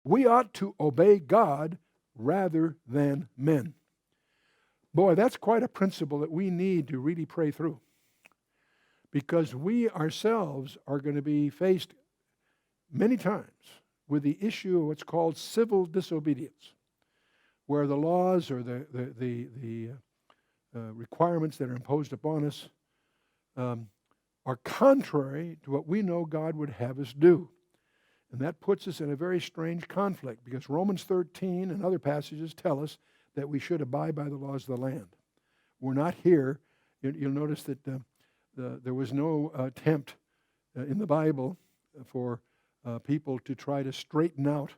We ought to obey God rather than men. Boy, that's quite a principle that we need to really pray through, because we ourselves are going to be faced many times with the issue of what's called civil disobedience, where the laws or the requirements that are imposed upon us are contrary to what we know God would have us do. And that puts us in a very strange conflict, because Romans 13 and other passages tell us that we should abide by the laws of the land. We're not here. You'll notice that there was no attempt in the Bible for people to try to straighten out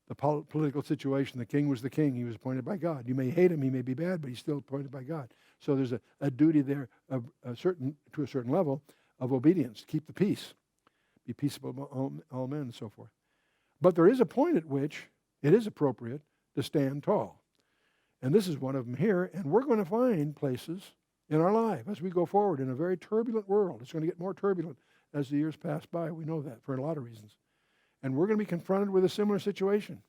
the political situation. The king was the king. He was appointed by God. You may hate him. He may be bad, but he's still appointed by God. So there's a duty there of to a certain level of obedience. Keep the peace. Be peaceable among all men and so forth. But there is a point at which it is appropriate to stand tall. And this is one of them here. And we're going to find places in our life as we go forward in a very turbulent world. It's going to get more turbulent as the years pass by. We know that for a lot of reasons. And we're going to be confronted with a similar situation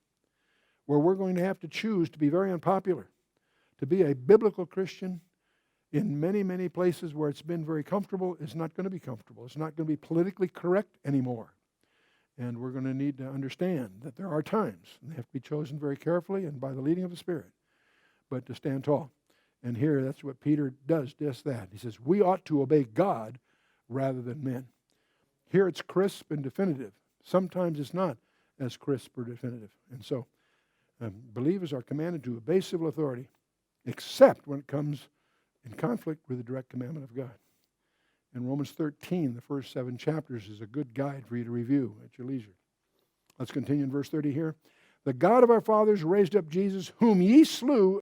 where we're going to have to choose to be very unpopular, to be a biblical Christian in many, many places where it's been very comfortable is not going to be comfortable. It's not going to be politically correct anymore. And we're going to need to understand that there are times, and they have to be chosen very carefully and by the leading of the Spirit, but to stand tall. And here, that's what Peter does, just that. He says, we ought to obey God rather than men. Here it's crisp and definitive. Sometimes it's not as crisp or definitive. And so believers are commanded to obey civil authority, except when it comes in conflict with the direct commandment of God. And Romans 13, the first 7 chapters, is a good guide for you to review at your leisure. Let's continue in verse 30 here. The God of our fathers raised up Jesus, whom ye slew